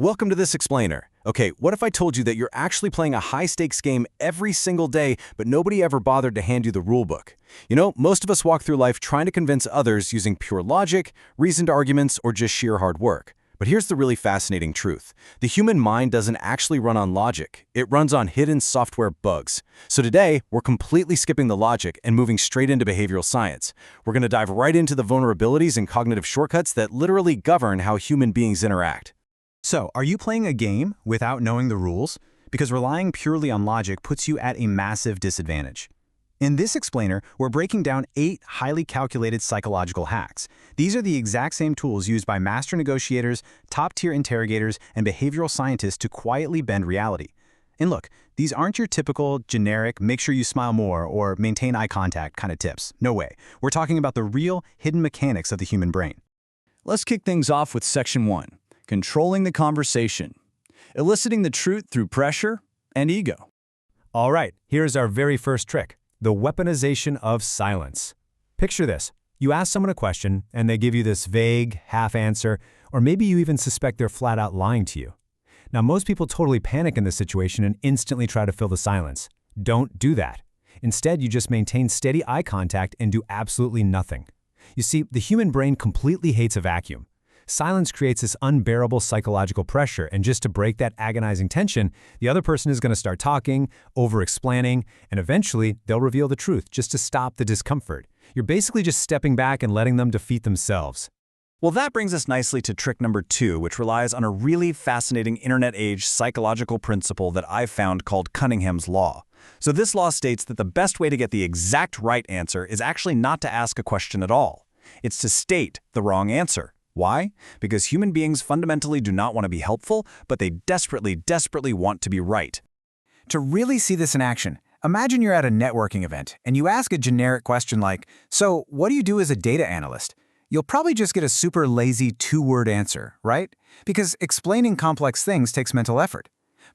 Welcome to this explainer. Okay, what if I told you that you're actually playing a high-stakes game every single day, but nobody ever bothered to hand you the rulebook? You know, most of us walk through life trying to convince others using pure logic, reasoned arguments, or just sheer hard work. But here's the really fascinating truth. The human mind doesn't actually run on logic. It runs on hidden software bugs. So today, we're completely skipping the logic and moving straight into behavioral science. We're going to dive right into the vulnerabilities and cognitive shortcuts that literally govern how human beings interact. So, are you playing a game without knowing the rules? Because relying purely on logic puts you at a massive disadvantage. In this explainer, we're breaking down 8 highly calculated psychological hacks. These are the exact same tools used by master negotiators, top-tier interrogators, and behavioral scientists to quietly bend reality. And look, these aren't your typical, generic, make sure you smile more or maintain eye contact kind of tips. No way. We're talking about the real, hidden mechanics of the human brain. Let's kick things off with Section 1, controlling the conversation, eliciting the truth through pressure and ego. All right, here's our very first trick. The weaponization of silence. Picture this. You ask someone a question, and they give you this vague, half answer, or maybe you even suspect they're flat out lying to you. Now, most people totally panic in this situation and instantly try to fill the silence. Don't do that. Instead, you just maintain steady eye contact and do absolutely nothing. You see, the human brain completely hates a vacuum. Silence creates this unbearable psychological pressure, and just to break that agonizing tension, the other person is going to start talking, over-explaining, and eventually they'll reveal the truth just to stop the discomfort. You're basically just stepping back and letting them defeat themselves. Well, that brings us nicely to trick number 2, which relies on a really fascinating internet-age psychological principle that I've found called Cunningham's law. So this law states that the best way to get the exact right answer is actually not to ask a question at all. It's to state the wrong answer. Why? Because human beings fundamentally do not want to be helpful, but they desperately, desperately want to be right. To really see this in action, imagine you're at a networking event and you ask a generic question like, "So, what do you do as a data analyst?" You'll probably just get a super lazy 2-word answer, right? Because explaining complex things takes mental effort.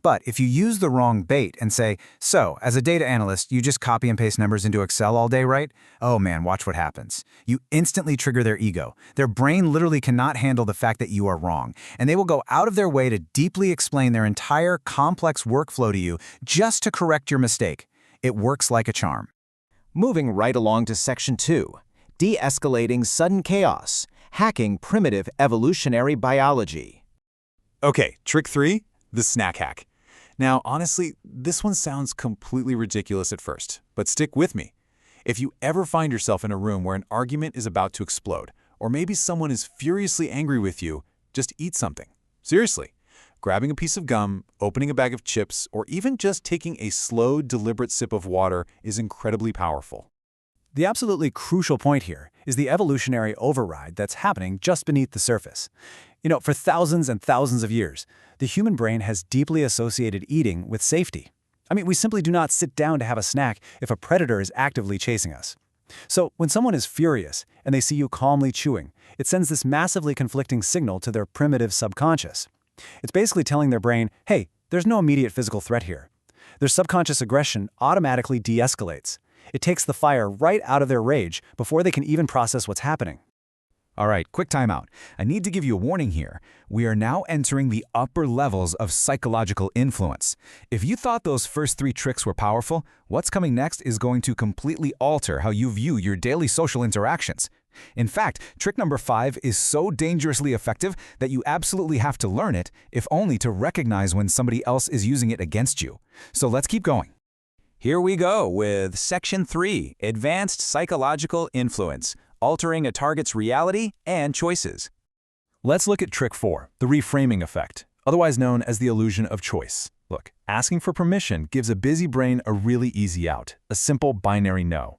But if you use the wrong bait and say, "So, as a data analyst, you just copy and paste numbers into Excel all day, right?" Oh man, watch what happens. You instantly trigger their ego. Their brain literally cannot handle the fact that you are wrong, and they will go out of their way to deeply explain their entire complex workflow to you just to correct your mistake. It works like a charm. Moving right along to Section 2, de-escalating sudden chaos, hacking primitive evolutionary biology. Okay, trick 3, the snack hack. Now, honestly, this one sounds completely ridiculous at first, but stick with me. If you ever find yourself in a room where an argument is about to explode, or maybe someone is furiously angry with you, just eat something. Seriously. Grabbing a piece of gum, opening a bag of chips, or even just taking a slow, deliberate sip of water is incredibly powerful. The absolutely crucial point here is the evolutionary override that's happening just beneath the surface. You know, for thousands and thousands of years, the human brain has deeply associated eating with safety. I mean, we simply do not sit down to have a snack if a predator is actively chasing us. So when someone is furious and they see you calmly chewing, it sends this massively conflicting signal to their primitive subconscious. It's basically telling their brain, hey, there's no immediate physical threat here. Their subconscious aggression automatically de-escalates. It takes the fire right out of their rage before they can even process what's happening. All right, quick timeout. I need to give you a warning here. We are now entering the upper levels of psychological influence. If you thought those first 3 tricks were powerful, what's coming next is going to completely alter how you view your daily social interactions. In fact, trick number 5 is so dangerously effective that you absolutely have to learn it, if only to recognize when somebody else is using it against you. So let's keep going. Here we go with Section 3, Advanced Psychological Influence, altering a target's reality and choices. Let's look at trick 4, the reframing effect, otherwise known as the illusion of choice. Look, asking for permission gives a busy brain a really easy out, a simple binary no.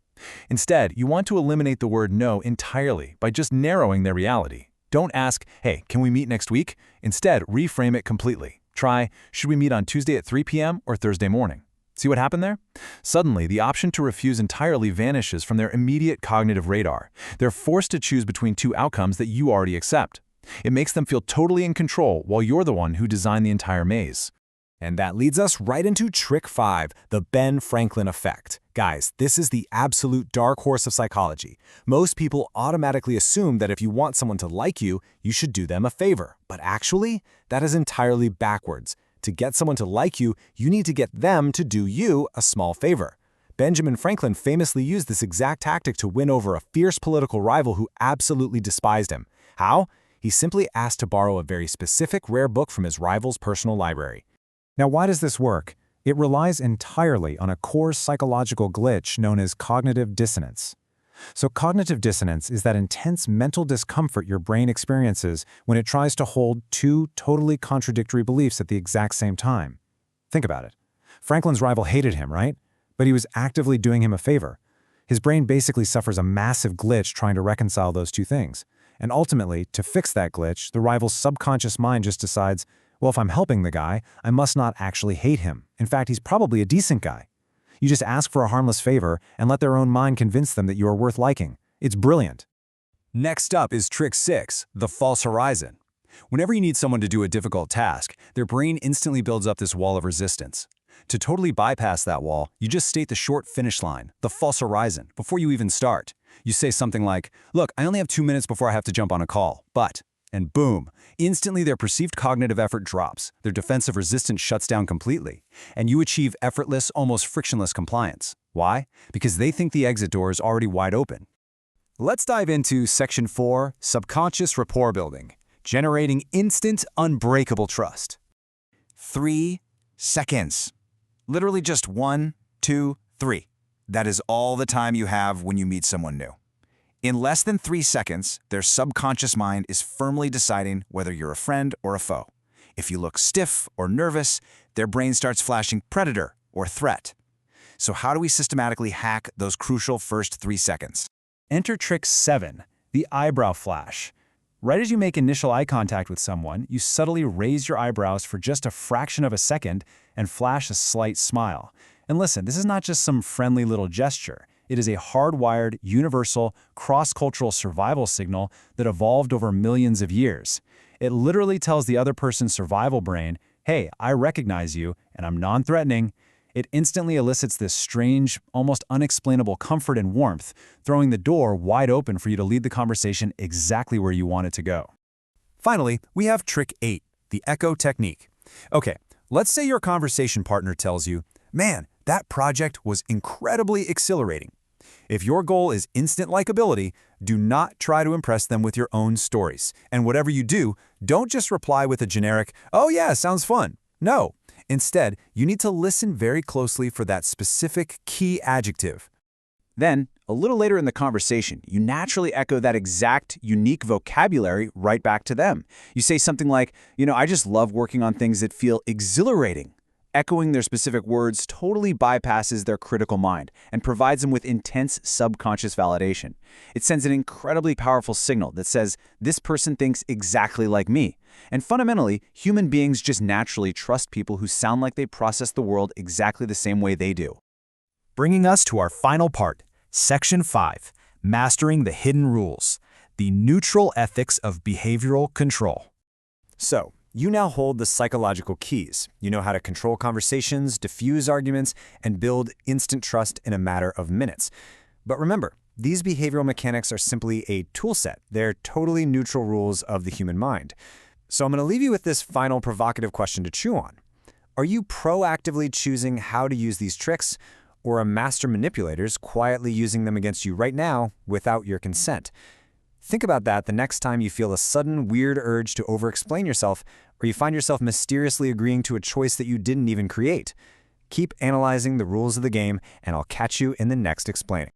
Instead, you want to eliminate the word no entirely by just narrowing their reality. Don't ask, hey, can we meet next week? Instead, reframe it completely. Try, should we meet on Tuesday at 3 p.m. or Thursday morning? See what happened there? Suddenly, the option to refuse entirely vanishes from their immediate cognitive radar. They're forced to choose between 2 outcomes that you already accept. It makes them feel totally in control while you're the one who designed the entire maze. And that leads us right into trick 5, the Ben Franklin effect. Guys, this is the absolute dark horse of psychology. Most people automatically assume that if you want someone to like you, you should do them a favor. But actually, that is entirely backwards. To get someone to like you, you need to get them to do you a small favor. Benjamin Franklin famously used this exact tactic to win over a fierce political rival who absolutely despised him. How? He simply asked to borrow a very specific, rare book from his rival's personal library. Now, why does this work? It relies entirely on a core psychological glitch known as cognitive dissonance. So cognitive dissonance is that intense mental discomfort your brain experiences when it tries to hold two totally contradictory beliefs at the exact same time. Think about it. Franklin's rival hated him, right? But he was actively doing him a favor. His brain basically suffers a massive glitch trying to reconcile those two things. And ultimately, to fix that glitch, the rival's subconscious mind just decides, well, if I'm helping the guy, I must not actually hate him. In fact, he's probably a decent guy. You just ask for a harmless favor and let their own mind convince them that you are worth liking. It's brilliant. Next up is trick 6, the false horizon. Whenever you need someone to do a difficult task, their brain instantly builds up this wall of resistance. To totally bypass that wall, you just state the short finish line, the false horizon, before you even start. You say something like, look, I only have 2 minutes before I have to jump on a call, but, and boom, instantly their perceived cognitive effort drops, their defensive resistance shuts down completely, and you achieve effortless, almost frictionless compliance. Why? Because they think the exit door is already wide open. Let's dive into Section 4, Subconscious Rapport Building, generating instant, unbreakable trust. 3 seconds. Literally just 1, 2, 3. That is all the time you have when you meet someone new. In less than 3 seconds, their subconscious mind is firmly deciding whether you're a friend or a foe. If you look stiff or nervous, their brain starts flashing predator or threat. So how do we systematically hack those crucial first 3 seconds? Enter trick 7, the eyebrow flash. Right as you make initial eye contact with someone, you subtly raise your eyebrows for just a fraction of a second and flash a slight smile. And listen, this is not just some friendly little gesture. It is a hardwired, universal, cross-cultural survival signal that evolved over millions of years. It literally tells the other person's survival brain, hey, I recognize you, and I'm non-threatening. It instantly elicits this strange, almost unexplainable comfort and warmth, throwing the door wide open for you to lead the conversation exactly where you want it to go. Finally, we have trick 8, the echo technique. Okay, let's say your conversation partner tells you, man, that project was incredibly exhilarating. If your goal is instant likability, do not try to impress them with your own stories. And whatever you do, don't just reply with a generic, oh yeah, sounds fun. No. Instead, you need to listen very closely for that specific key adjective. Then, a little later in the conversation, you naturally echo that exact, unique vocabulary right back to them. You say something like, I just love working on things that feel exhilarating. Echoing their specific words totally bypasses their critical mind and provides them with intense subconscious validation. It sends an incredibly powerful signal that says, this person thinks exactly like me. And fundamentally, human beings just naturally trust people who sound like they process the world exactly the same way they do. Bringing us to our final part, Section 5, Mastering the Hidden Rules, the neutral ethics of behavioral control. So, you now hold the psychological keys. You know how to control conversations, diffuse arguments, and build instant trust in a matter of minutes. But remember, these behavioral mechanics are simply a tool set. They're totally neutral rules of the human mind. So I'm going to leave you with this final provocative question to chew on. Are you proactively choosing how to use these tricks, or are master manipulators quietly using them against you right now without your consent? Think about that the next time you feel a sudden, weird urge to over-explain yourself, or you find yourself mysteriously agreeing to a choice that you didn't even create. Keep analyzing the rules of the game, and I'll catch you in the next explaining.